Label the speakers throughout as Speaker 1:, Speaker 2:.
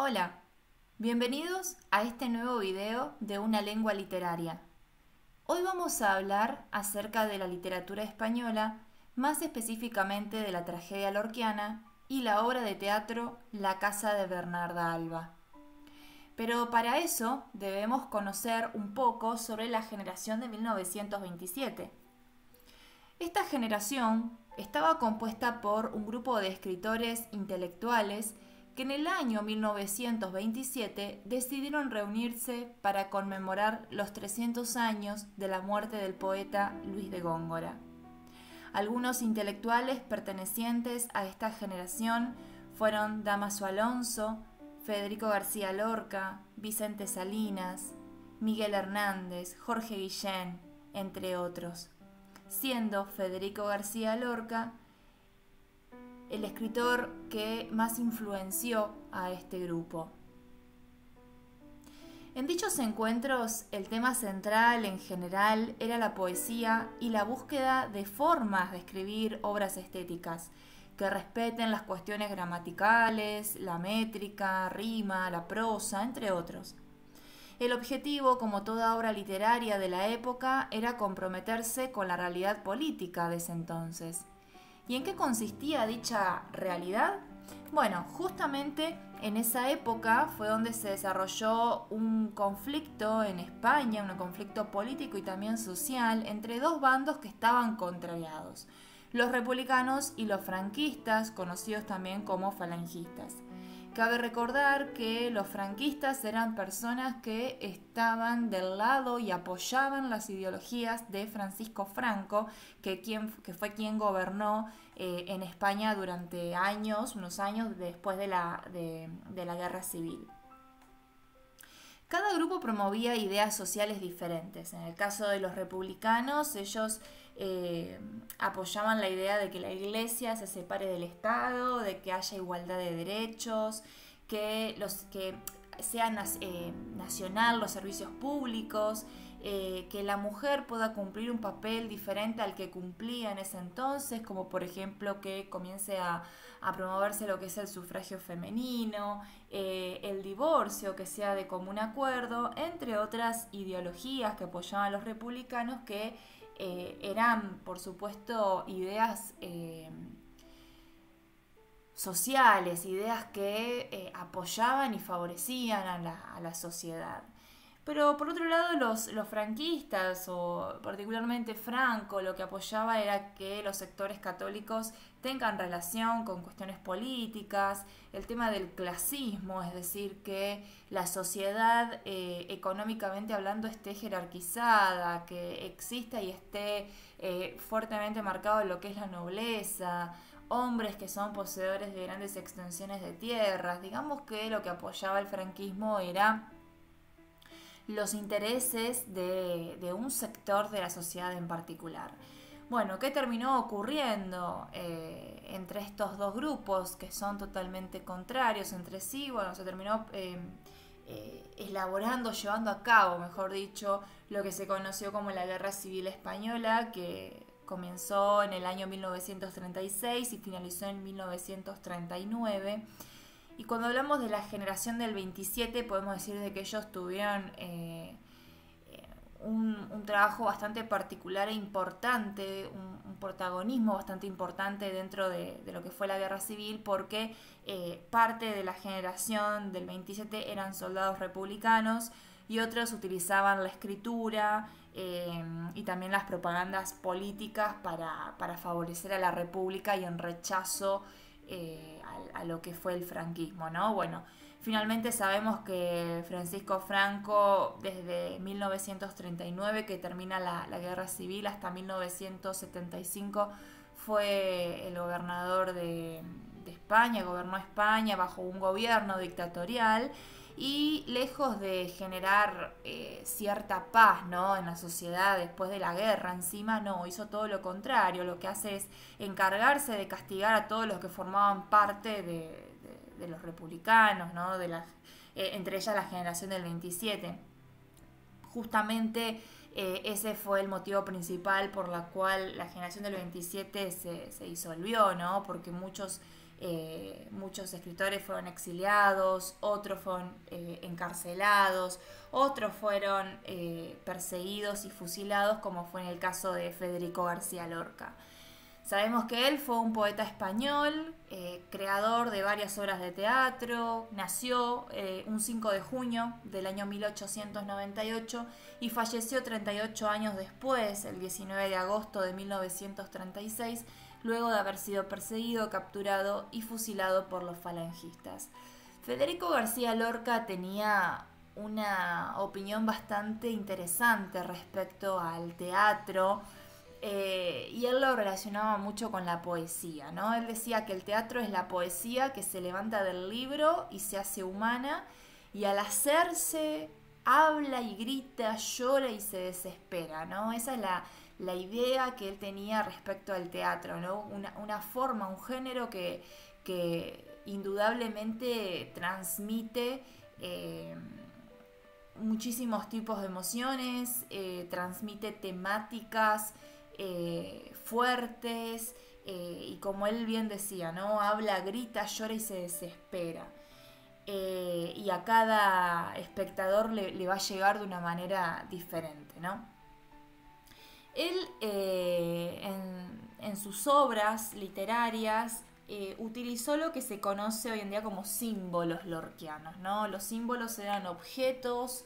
Speaker 1: Hola, bienvenidos a este nuevo video de Una lengua literaria. Hoy vamos a hablar acerca de la literatura española, más específicamente de la tragedia lorquiana y la obra de teatro La casa de Bernarda Alba. Pero para eso debemos conocer un poco sobre la generación de 1927. Esta generación estaba compuesta por un grupo de escritores intelectuales que en el año 1927 decidieron reunirse para conmemorar los 300 años de la muerte del poeta Luis de Góngora. Algunos intelectuales pertenecientes a esta generación fueron Dámaso Alonso, Federico García Lorca, Vicente Salinas, Miguel Hernández, Jorge Guillén, entre otros, siendo Federico García Lorca el escritor que más influenció a este grupo. En dichos encuentros, el tema central en general era la poesía y la búsqueda de formas de escribir obras estéticas que respeten las cuestiones gramaticales, la métrica, rima, la prosa, entre otros. El objetivo, como toda obra literaria de la época, era comprometerse con la realidad política de ese entonces. ¿Y en qué consistía dicha realidad? Bueno, justamente en esa época fue donde se desarrolló un conflicto en España, un conflicto político y también social entre dos bandos que estaban contrariados, los republicanos y los franquistas, conocidos también como falangistas. Cabe recordar que los franquistas eran personas que estaban del lado y apoyaban las ideologías de Francisco Franco, que fue quien gobernó en España durante unos años después de la Guerra Civil. Cada grupo promovía ideas sociales diferentes. En el caso de los republicanos, ellos apoyaban la idea de que la iglesia se separe del Estado, de que haya igualdad de derechos, que sea nacional los servicios públicos, que la mujer pueda cumplir un papel diferente al que cumplía en ese entonces, como por ejemplo que comience a promoverse lo que es el sufragio femenino, el divorcio que sea de común acuerdo, entre otras ideologías que apoyaban los republicanos que eran, por supuesto, ideas sociales, ideas que apoyaban y favorecían a la sociedad. Pero por otro lado los franquistas, o particularmente Franco, lo que apoyaba era que los sectores católicos tengan relación con cuestiones políticas, el tema del clasismo, es decir, que la sociedad económicamente hablando esté jerarquizada, que exista y esté fuertemente marcado en lo que es la nobleza, hombres que son poseedores de grandes extensiones de tierras. Digamos que lo que apoyaba el franquismo era los intereses de un sector de la sociedad en particular. Bueno, ¿qué terminó ocurriendo entre estos dos grupos que son totalmente contrarios entre sí? Bueno, se terminó elaborando, llevando a cabo, mejor dicho, lo que se conoció como la Guerra Civil Española, que comenzó en el año 1936 y finalizó en 1939. Y cuando hablamos de la generación del 27, podemos decir de que ellos tuvieron un trabajo bastante particular e importante, un protagonismo bastante importante dentro de lo que fue la guerra civil, porque parte de la generación del 27 eran soldados republicanos y otros utilizaban la escritura y también las propagandas políticas para favorecer a la república y en rechazo a lo que fue el franquismo, ¿no? Bueno, finalmente sabemos que Francisco Franco, desde 1939, que termina la guerra civil, hasta 1975, fue el gobernador de España, gobernó España bajo un gobierno dictatorial y lejos de generar cierta paz, ¿no?, en la sociedad después de la guerra, encima no, hizo todo lo contrario. Lo que hace es encargarse de castigar a todos los que formaban parte de los republicanos, ¿no?, entre ellas la generación del 27. Justamente ese fue el motivo principal por la cual la generación del 27 se disolvió, ¿no?, porque muchos Muchos escritores fueron exiliados, otros fueron encarcelados, otros fueron perseguidos y fusilados, como fue en el caso de Federico García Lorca. Sabemos que él fue un poeta español, creador de varias obras de teatro, nació un 5 de junio del año 1898 y falleció 38 años después, el 19 de agosto de 1936, luego de haber sido perseguido, capturado y fusilado por los falangistas. Federico García Lorca tenía una opinión bastante interesante respecto al teatro, y él lo relacionaba mucho con la poesía, ¿no? Él decía que el teatro es la poesía que se levanta del libro y se hace humana, y al hacerse habla y grita, llora y se desespera, ¿no? Esa es la idea que él tenía respecto al teatro, ¿no? Una forma, un género que indudablemente transmite muchísimos tipos de emociones, transmite temáticas fuertes, y como él bien decía, ¿no? Habla, grita, llora y se desespera. Y a cada espectador le va a llegar de una manera diferente, ¿no? Él en sus obras literarias utilizó lo que se conoce hoy en día como símbolos lorquianos, ¿no? Los símbolos eran objetos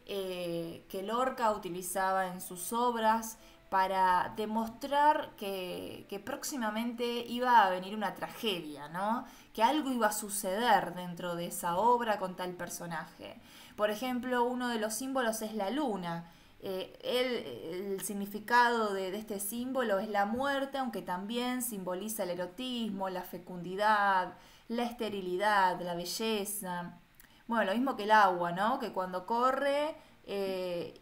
Speaker 1: que Lorca utilizaba en sus obras para demostrar que próximamente iba a venir una tragedia, ¿no? Que algo iba a suceder dentro de esa obra con tal personaje. Por ejemplo, uno de los símbolos es la luna. El significado de este símbolo es la muerte, aunque también simboliza el erotismo, la fecundidad, la esterilidad, la belleza. Bueno, lo mismo que el agua, ¿no? Que cuando corre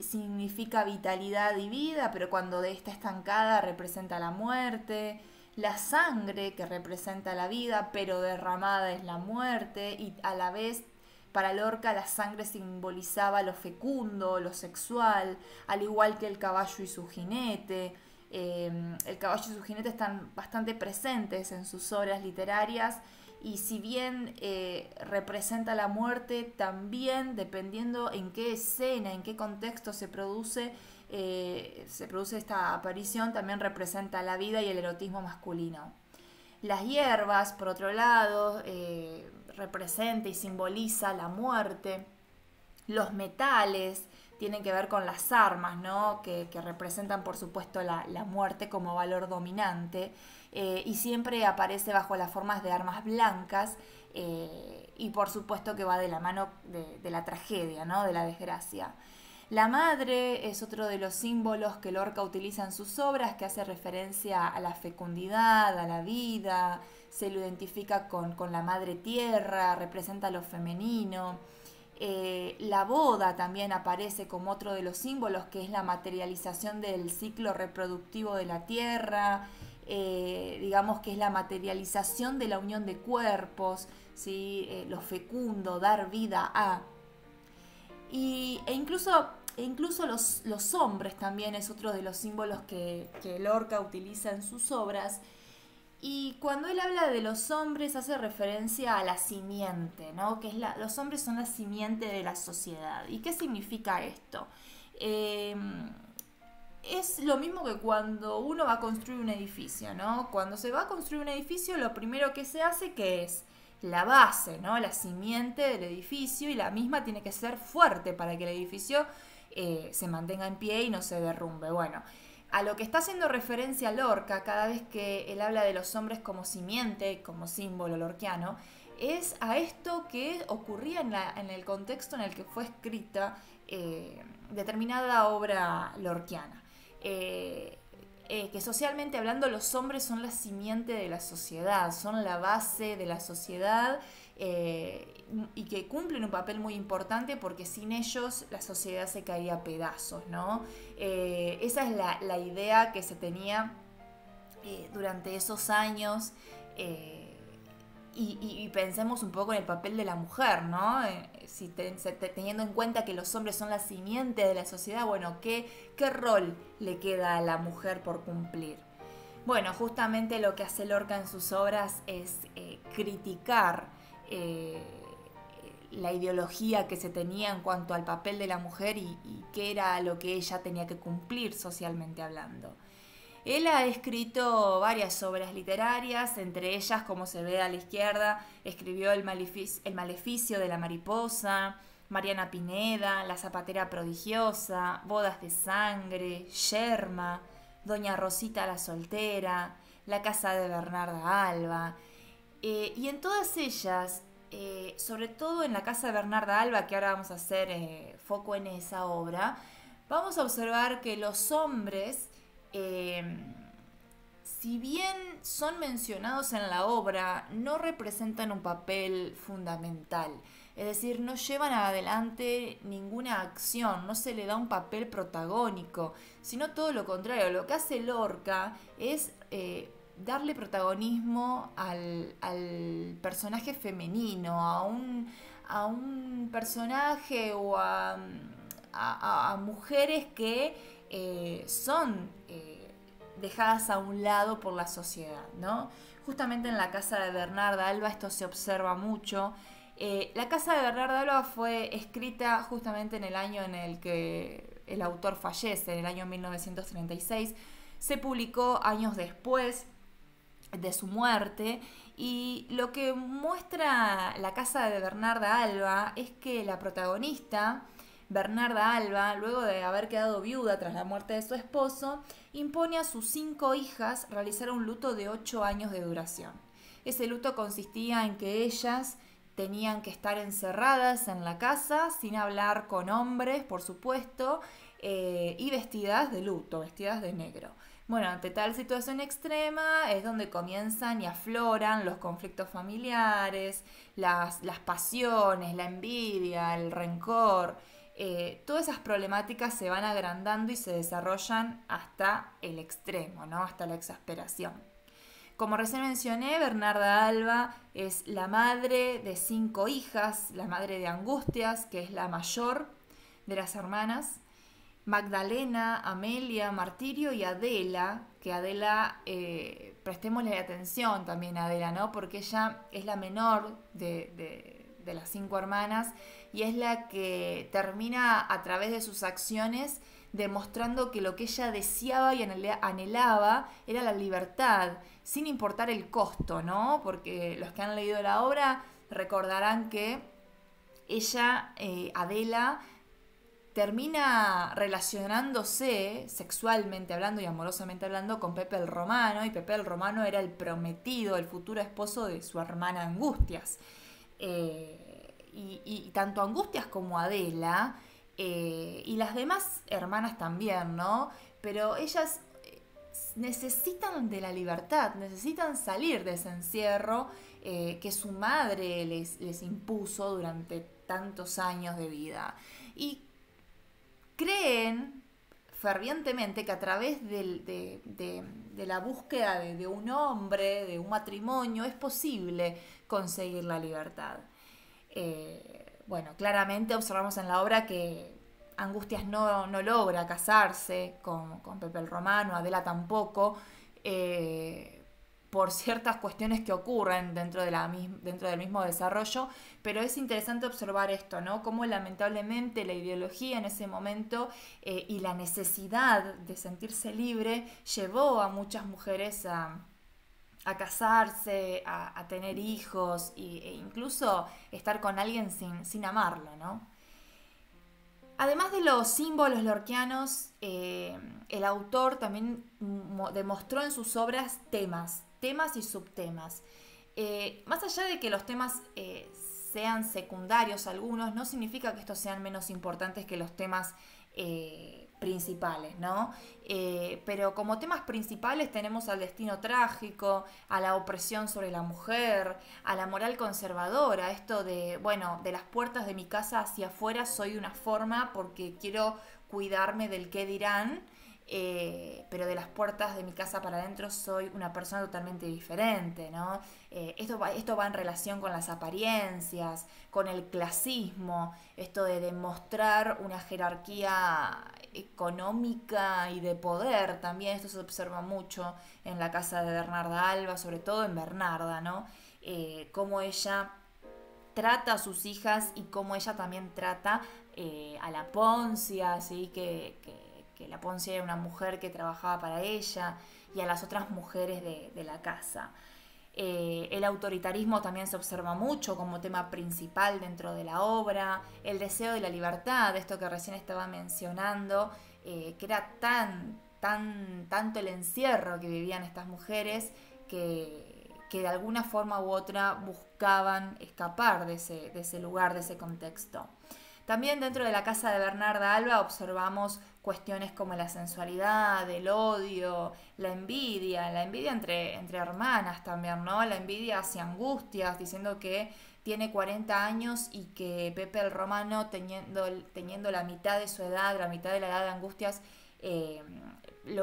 Speaker 1: significa vitalidad y vida, pero cuando está estancada representa la muerte. La sangre, que representa la vida, pero derramada es la muerte, y a la vez para Lorca la sangre simbolizaba lo fecundo, lo sexual, al igual que el caballo y su jinete. El caballo y su jinete están bastante presentes en sus obras literarias, y si bien representa la muerte, también dependiendo en qué escena, en qué contexto se produce esta aparición, también representa la vida y el erotismo masculino. Las hierbas, por otro lado, representa y simboliza la muerte. Los metales tienen que ver con las armas, ¿no? Que representan, por supuesto, la muerte como valor dominante, y siempre aparece bajo las formas de armas blancas, y por supuesto que va de la mano de la tragedia, ¿no? De la desgracia. La madre es otro de los símbolos que Lorca utiliza en sus obras, que hace referencia a la fecundidad, a la vida, se lo identifica con la madre tierra, representa lo femenino. La boda también aparece como otro de los símbolos, que es la materialización del ciclo reproductivo de la tierra, digamos que es la materialización de la unión de cuerpos, ¿sí? Lo fecundo, dar vida a. E incluso los hombres también es otro de los símbolos que Lorca utiliza en sus obras. Y cuando él habla de los hombres hace referencia a la simiente, ¿no? Que es los hombres son la simiente de la sociedad. ¿Y qué significa esto? Es lo mismo que cuando uno va a construir un edificio, ¿no? Cuando se va a construir un edificio, lo primero que se hace, ¿qué es? La base, ¿no? La simiente del edificio, y la misma tiene que ser fuerte para que el edificio se mantenga en pie y no se derrumbe. Bueno, a lo que está haciendo referencia Lorca cada vez que él habla de los hombres como simiente, como símbolo lorquiano, es a esto que ocurría en el contexto en el que fue escrita determinada obra lorquiana. Que socialmente hablando los hombres son la simiente de la sociedad, son la base de la sociedad, y que cumplen un papel muy importante, porque sin ellos la sociedad se caería a pedazos, ¿no? Esa es la idea que se tenía durante esos años, y pensemos un poco en el papel de la mujer, ¿no? Teniendo en cuenta que los hombres son la simiente de la sociedad, bueno, ¿qué rol le queda a la mujer por cumplir? Bueno, justamente lo que hace Lorca en sus obras es criticar eh, la ideología que se tenía en cuanto al papel de la mujer y qué era lo que ella tenía que cumplir socialmente hablando. Él ha escrito varias obras literarias, entre ellas, como se ve a la izquierda, escribió El maleficio de la mariposa, Mariana Pineda, La zapatera prodigiosa, Bodas de sangre, Yerma, Doña Rosita la soltera, La casa de Bernarda Alba. Y en todas ellas, sobre todo en La casa de Bernarda Alba, que ahora vamos a hacer foco en esa obra, vamos a observar que los hombres, eh, si bien son mencionados en la obra, no representan un papel fundamental. Es decir, no llevan adelante ninguna acción, no se le da un papel protagónico, sino todo lo contrario. Lo que hace Lorca es darle protagonismo al personaje femenino, a un personaje o a mujeres que son dejadas a un lado por la sociedad, ¿no? Justamente en la casa de Bernarda Alba esto se observa mucho. La casa de Bernarda Alba fue escrita justamente en el año en el que el autor fallece, en el año 1936. Se publicó años después de su muerte, y lo que muestra la casa de Bernarda Alba es que la protagonista, Bernarda Alba, luego de haber quedado viuda tras la muerte de su esposo, impone a sus 5 hijas realizar un luto de 8 años de duración. Ese luto consistía en que ellas tenían que estar encerradas en la casa sin hablar con hombres, por supuesto, y vestidas de luto, vestidas de negro. Bueno, ante tal situación extrema es donde comienzan y afloran los conflictos familiares, las pasiones, la envidia, el rencor. Todas esas problemáticas se van agrandando y se desarrollan hasta el extremo, ¿no? Hasta la exasperación. Como recién mencioné, Bernarda Alba es la madre de 5 hijas, la madre de Angustias, que es la mayor de las hermanas, Magdalena, Amelia, Martirio y Adela, que Adela, prestémosle atención también a Adela, ¿no? Porque ella es la menor de las 5 hermanas y es la que termina a través de sus acciones demostrando que lo que ella deseaba y anhelaba era la libertad, sin importar el costo, ¿no? Porque los que han leído la obra recordarán que ella, Adela, termina relacionándose sexualmente hablando y amorosamente hablando con Pepe el Romano, y Pepe el Romano era el prometido, el futuro esposo de su hermana Angustias. Y tanto Angustias como Adela, y las demás hermanas también, ¿no? Pero ellas necesitan de la libertad, necesitan salir de ese encierro que su madre les impuso durante tantos años de vida. Y creen fervientemente que a través de la búsqueda de un hombre, de un matrimonio, es posible conseguir la libertad. Bueno, claramente observamos en la obra que Angustias no logra casarse con Pepe el Romano, Adela tampoco, por ciertas cuestiones que ocurren dentro del mismo desarrollo, pero es interesante observar esto, ¿no? Cómo lamentablemente la ideología en ese momento y la necesidad de sentirse libre llevó a muchas mujeres a casarse, a tener hijos e incluso estar con alguien sin amarlo, ¿no? Además de los símbolos lorquianos, el autor también demostró en sus obras temas y subtemas. Más allá de que los temas sean secundarios algunos, no significa que estos sean menos importantes que los temas principales, ¿no? Pero como temas principales tenemos al destino trágico, a la opresión sobre la mujer, a la moral conservadora, esto de, bueno, de las puertas de mi casa hacia afuera soy de una forma porque quiero cuidarme del qué dirán, pero de las puertas de mi casa para adentro soy una persona totalmente diferente, ¿no? Esto va en relación con las apariencias, con el clasismo, esto de demostrar una jerarquía económica y de poder también. Esto se observa mucho en la casa de Bernarda Alba, sobre todo en Bernarda, ¿no? Cómo ella trata a sus hijas y cómo ella también trata a la Poncia, ¿sí? Que la Poncia era una mujer que trabajaba para ella, y a las otras mujeres de la casa. El autoritarismo también se observa mucho como tema principal dentro de la obra, el deseo de la libertad, esto que recién estaba mencionando, que era tanto el encierro que vivían estas mujeres que de alguna forma u otra buscaban escapar de ese lugar, de ese contexto. También dentro de la casa de Bernarda Alba observamos cuestiones como la sensualidad, el odio, la envidia entre hermanas también, ¿no? La envidia hacia Angustias, diciendo que tiene 40 años y que Pepe el Romano, teniendo la mitad de su edad, la mitad de la edad de Angustias,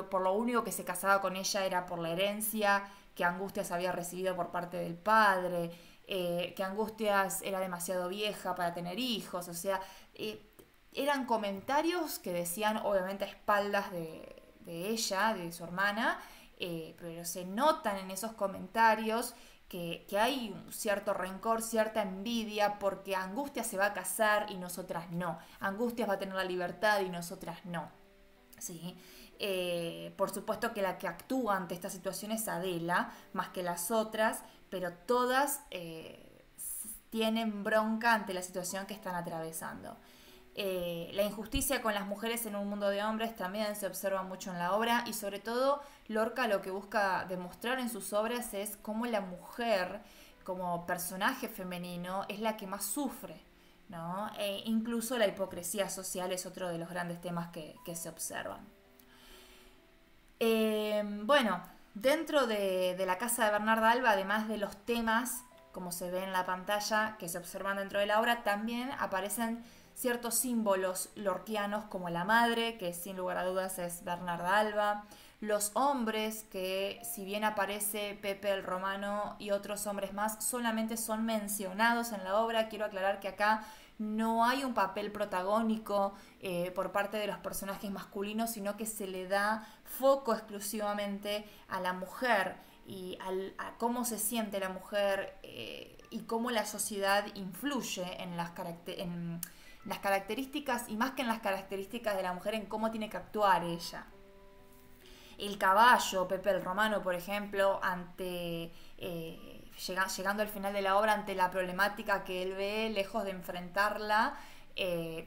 Speaker 1: por lo único que se casaba con ella era por la herencia que Angustias había recibido por parte del padre, que Angustias era demasiado vieja para tener hijos, o sea, eran comentarios que decían obviamente a espaldas de ella, de su hermana, pero se notan en esos comentarios que hay un cierto rencor, cierta envidia, porque Angustias se va a casar y nosotras no, Angustias va a tener la libertad y nosotras no, ¿sí? Por supuesto que la que actúa ante esta situación es Adela, más que las otras, pero todas tienen bronca ante la situación que están atravesando. La injusticia con las mujeres en un mundo de hombres también se observa mucho en la obra, y sobre todo Lorca lo que busca demostrar en sus obras es cómo la mujer como personaje femenino es la que más sufre, ¿no? Incluso la hipocresía social es otro de los grandes temas que se observan. Bueno, dentro de la casa de Bernarda Alba, además de los temas, como se ve en la pantalla, que se observan dentro de la obra, también aparecen ciertos símbolos lorquianos, como la madre, que sin lugar a dudas es Bernarda Alba, los hombres, que si bien aparece Pepe el Romano y otros hombres más, solamente son mencionados en la obra. Quiero aclarar que acá no hay un papel protagónico por parte de los personajes masculinos, sino que se le da foco exclusivamente a la mujer y a cómo se siente la mujer y cómo la sociedad influye en las características, y más que en las características de la mujer, en cómo tiene que actuar ella. El caballo, Pepe el Romano, por ejemplo, llegando al final de la obra, ante la problemática que él ve, lejos de enfrentarla,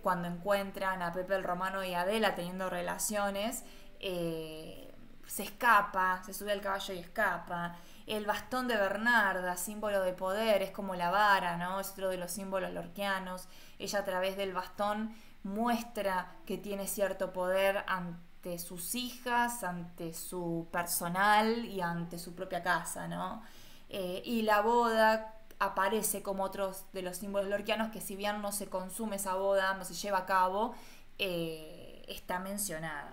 Speaker 1: cuando encuentran a Pepe el Romano y a Adela teniendo relaciones, se escapa, se sube al caballo y escapa. El bastón de Bernarda, símbolo de poder, es como la vara, ¿no? Es otro de los símbolos lorquianos. Ella, a través del bastón, muestra que tiene cierto poder ante sus hijas, ante su personal y ante su propia casa, ¿no? Y la boda aparece como otros de los símbolos lorquianos, que si bien no se consume esa boda, no se lleva a cabo, está mencionada.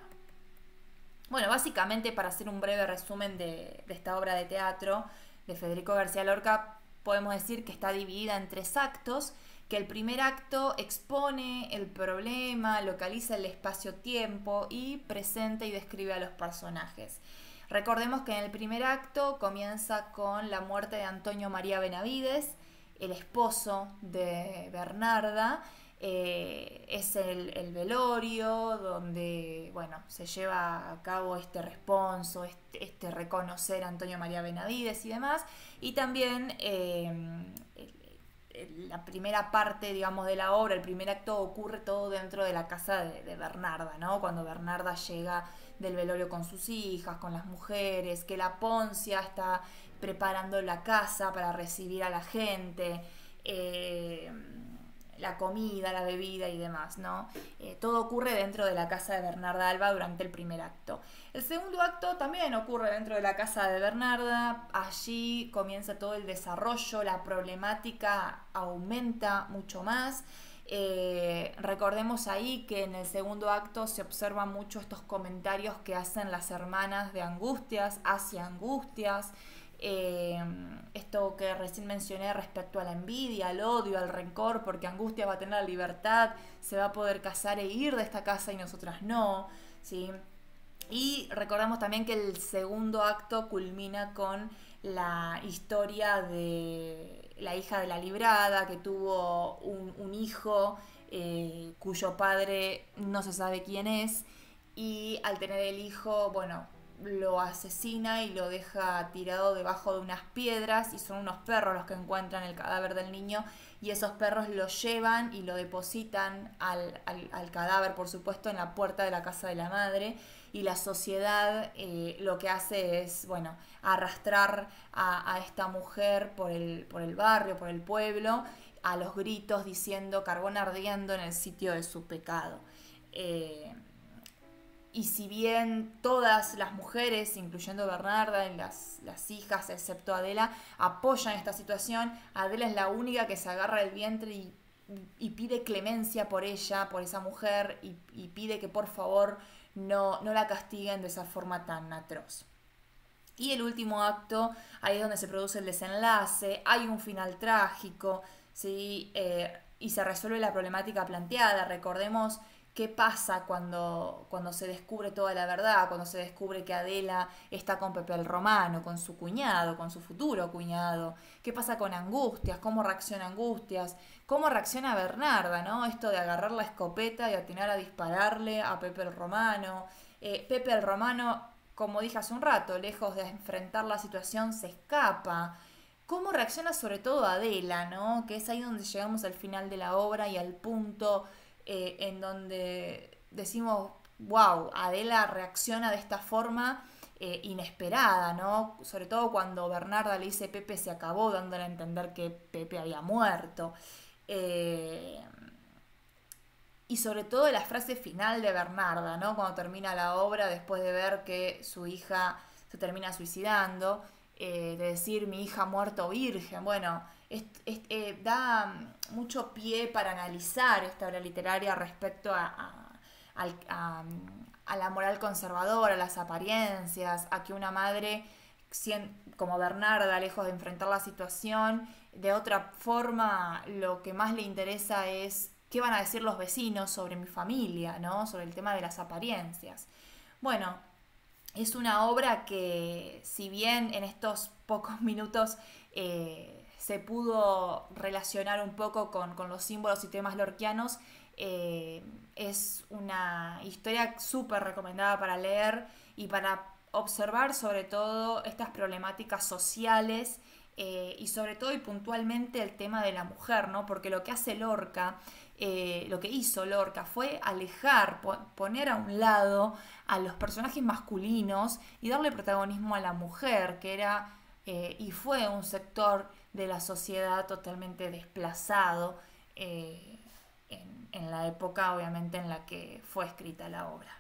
Speaker 1: Bueno, básicamente, para hacer un breve resumen de esta obra de teatro de Federico García Lorca, podemos decir que está dividida en 3 actos, que el primer acto expone el problema, localiza el espacio-tiempo y presenta y describe a los personajes. Recordemos que en el primer acto comienza con la muerte de Antonio María Benavides, el esposo de Bernarda. Es el velorio donde, bueno, se lleva a cabo este responso, este reconocer a Antonio María Benavides y demás. Y también la primera parte, digamos, de la obra, el primer acto, ocurre todo dentro de la casa de Bernarda, ¿no? Cuando Bernarda llega del velorio con sus hijas, con las mujeres, que la Poncia está preparando la casa para recibir a la gente, la comida, la bebida y demás, ¿no? Todo ocurre dentro de la casa de Bernarda Alba durante el primer acto. El segundo acto también ocurre dentro de la casa de Bernarda. Allí comienza todo el desarrollo, la problemática aumenta mucho más. Recordemos ahí que en el segundo acto se observan mucho estos comentarios que hacen las hermanas de Angustias hacia Angustias. Esto que recién mencioné respecto a la envidia, al odio, al rencor, porque Angustias va a tener la libertad, se va a poder casar e ir de esta casa y nosotras no, ¿sí? Y recordamos también que el segundo acto culmina con la historia de la hija de la librada, que tuvo un hijo cuyo padre no se sabe quién es, y al tener el hijo, bueno, lo asesina y lo deja tirado debajo de unas piedras, y son unos perros los que encuentran el cadáver del niño, y esos perros lo llevan y lo depositan al cadáver, por supuesto, en la puerta de la casa de la madre, y la sociedad lo que hace es, bueno, arrastrar a esta mujer por el barrio, por el pueblo, a los gritos diciendo carbón ardiendo en el sitio de su pecado. Y si bien todas las mujeres, incluyendo Bernarda y las hijas, excepto Adela, apoyan esta situación, Adela es la única que se agarra el vientre y pide clemencia por ella, por esa mujer, y pide que por favor no la castiguen de esa forma tan atroz. Y el último acto, ahí es donde se produce el desenlace, hay un final trágico, ¿sí? Y se resuelve la problemática planteada. Recordemos qué pasa cuando se descubre toda la verdad, cuando se descubre que Adela está con Pepe el Romano, con su cuñado, con su futuro cuñado. ¿Qué pasa con Angustias? ¿Cómo reacciona Angustias? ¿Cómo reacciona Bernarda, ¿no? Esto de agarrar la escopeta y atinar a dispararle a Pepe el Romano. Pepe el Romano, como dije hace un rato, lejos de enfrentar la situación, se escapa. ¿Cómo reacciona sobre todo Adela, ¿no? Que es ahí donde llegamos al final de la obra y al punto en donde decimos, wow, Adela reacciona de esta forma inesperada, ¿no? Sobre todo cuando Bernarda le dice Pepe se acabó, dándole a entender que Pepe había muerto. Eh, y sobre todo la frase final de Bernarda, ¿no? Cuando termina la obra, después de ver que su hija se termina suicidando, de decir mi hija muerto virgen. Bueno, da mucho pie para analizar esta obra literaria respecto a la moral conservadora, a las apariencias, a que una madre como Bernarda, lejos de enfrentar la situación, de otra forma lo que más le interesa es qué van a decir los vecinos sobre mi familia, ¿no? Sobre el tema de las apariencias. Bueno, es una obra que, si bien en estos pocos minutos se pudo relacionar un poco con los símbolos y temas lorquianos, es una historia súper recomendada para leer y para observar sobre todo estas problemáticas sociales y sobre todo y puntualmente el tema de la mujer, ¿no? Porque lo que hace Lorca, lo que hizo Lorca fue alejar, poner a un lado a los personajes masculinos y darle protagonismo a la mujer, que era y fue un sector de la sociedad totalmente desplazado en la época, obviamente, en la que fue escrita la obra.